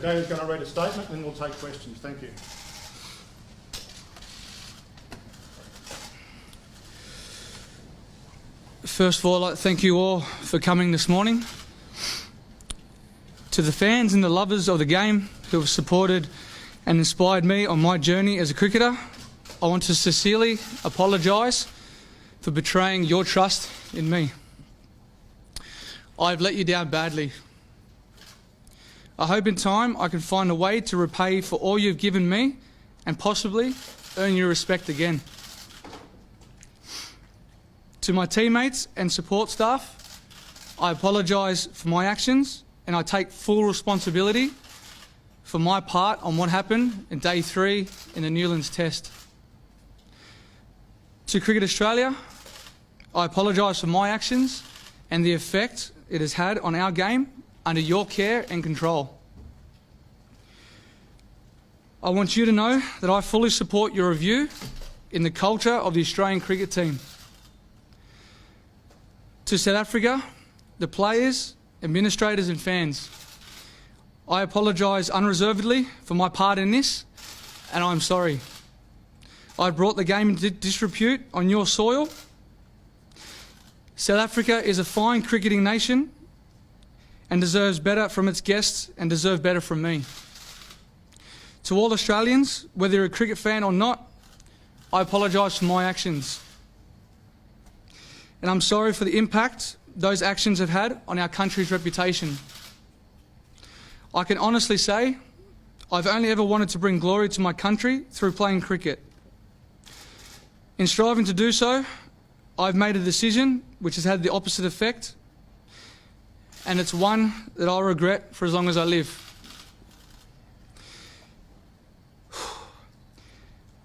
David's going to read a statement and then we'll take questions. Thank you. First of all, I'd like to thank you all for coming this morning. To the fans and the lovers of the game who have supported and inspired me on my journey as a cricketer, I want to sincerely apologise for betraying your trust in me. I've let you down badly. I hope in time I can find a way to repay for all you've given me and possibly earn your respect again. To my teammates and support staff, I apologise for my actions and I take full responsibility for my part on what happened in Day 3 in the Newlands Test. To Cricket Australia, I apologise for my actions and the effect it has had on our game under your care and control. I want you to know that I fully support your review in the culture of the Australian cricket team. To South Africa, the players, administrators and fans, I apologise unreservedly for my part in this, and I'm sorry. I brought the game into disrepute on your soil. South Africa is a fine cricketing nation and deserves better from its guests and deserve better from me. To all Australians, whether you're a cricket fan or not, I apologise for my actions. And I'm sorry for the impact those actions have had on our country's reputation. I can honestly say I've only ever wanted to bring glory to my country through playing cricket. In striving to do so, I've made a decision which has had the opposite effect, and it's one that I'll regret for as long as I live.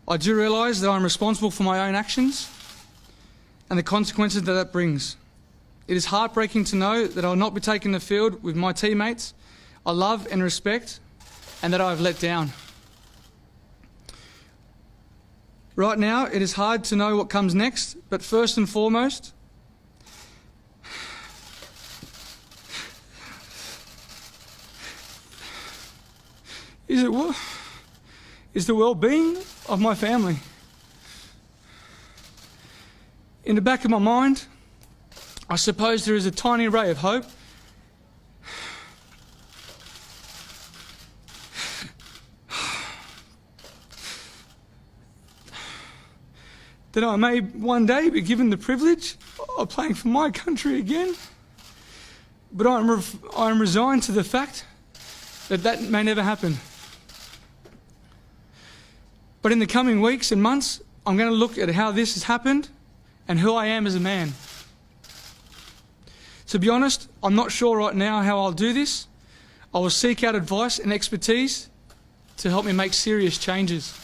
I do realise that I'm responsible for my own actions and the consequences that brings. It is heartbreaking to know that I'll not be taking the field with my teammates I love and respect and that I've let down. Right now, it is hard to know what comes next, but first and foremost, is the well-being of my family. In the back of my mind, I suppose there is a tiny ray of hope that I may one day be given the privilege of playing for my country again. But I'm resigned to the fact that that may never happen. But in the coming weeks and months, I'm going to look at how this has happened and who I am as a man. To be honest, I'm not sure right now how I'll do this. I will seek out advice and expertise to help me make serious changes.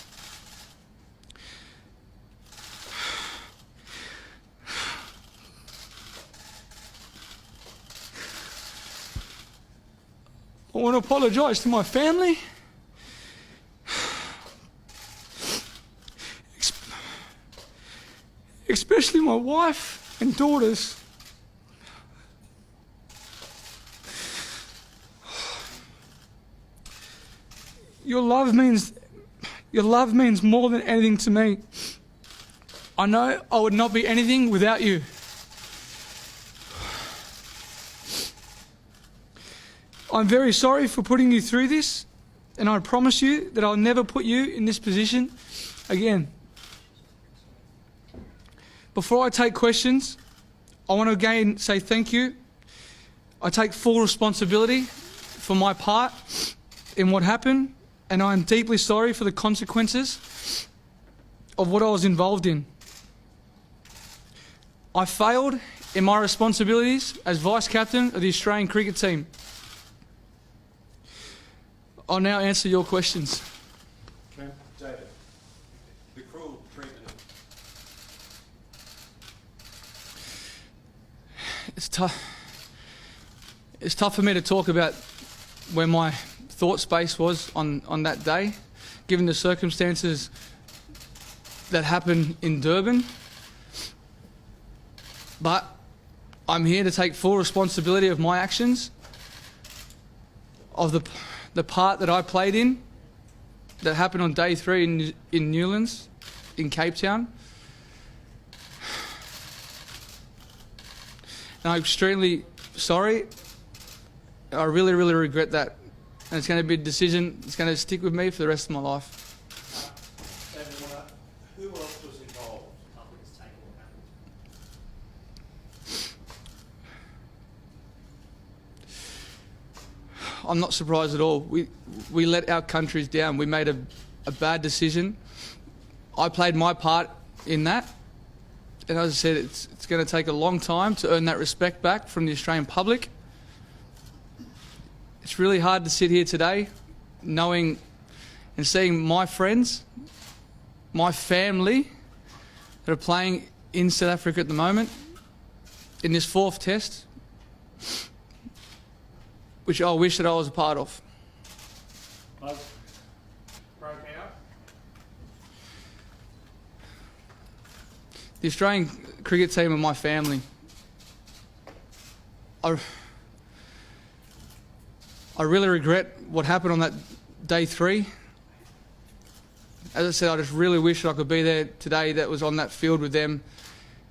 I want to apologise to my family, especially my wife and daughters. Your love means more than anything to me. I know I would not be anything without you. I'm very sorry for putting you through this, and I promise you that I'll never put you in this position again. Before I take questions, I want to again say thank you. I take full responsibility for my part in what happened, and I am deeply sorry for the consequences of what I was involved in. I failed in my responsibilities as vice-captain of the Australian cricket team. I'll now answer your questions. Okay. David, the cruel treatment. It's tough for me to talk about where my thought space was on that day, given the circumstances that happened in Durban. But I'm here to take full responsibility of my actions, of the part that I played in, that happened on day 3 in Newlands, in Cape Town. And I'm extremely sorry. I really, really regret that. And it's going to be a decision that's going to stick with me for the rest of my life. Who else was involved? I'm not surprised at all. We let our countries down. We made a bad decision. I played my part in that. And as I said, it's going to take a long time to earn that respect back from the Australian public. It's really hard to sit here today knowing and seeing my friends, my family that are playing in South Africa at the moment in this 4th test, which I wish that I was a part of. Broke out. The Australian cricket team are my family. I really regret what happened on that day 3. As I said, I just really wish I could be there today, that was on that field with them.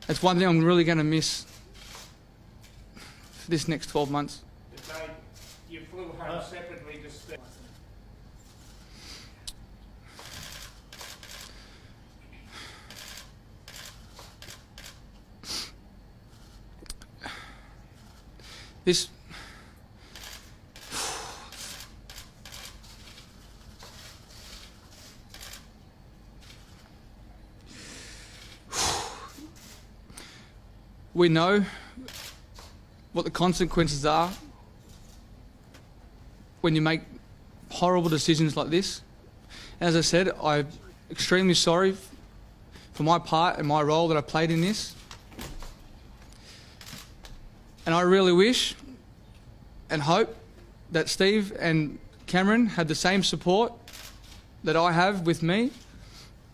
That's one thing I'm really going to miss for this next 12 months. The day you flew home separately to stay. This... We know what the consequences are when you make horrible decisions like this. As I said, I'm extremely sorry for my part and my role that I played in this. And I really wish and hope that Steve and Cameron had the same support that I have with me,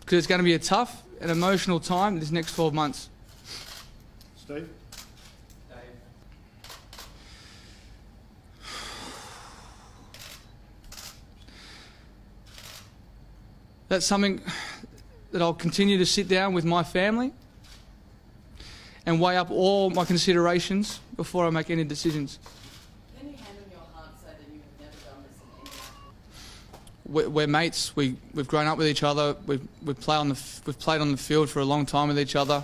because it's going to be a tough and emotional time this next 12 months. Steve? That's something that I'll continue to sit down with my family and weigh up all my considerations before I make any decisions. Can you hand on your heart say that you have never done this in any way? We're mates. We've grown up with each other. We've played on the field for a long time with each other.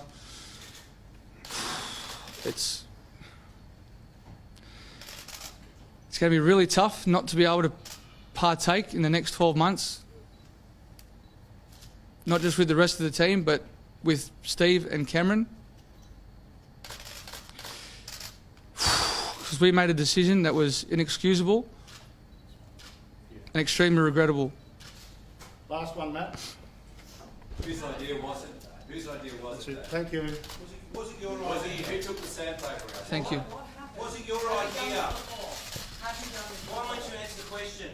It's going to be really tough not to be able to partake in the next 12 months. Not just with the rest of the team, but with Steve and Cameron. Because we made a decision that was inexcusable and extremely regrettable. Last one, Matt. Whose idea was it? Whose idea was That's it? it. Thank you. Was it your idea? Who took the sandpaper out? Thank you. Was it your idea? Have you done this? Why won't you answer the question?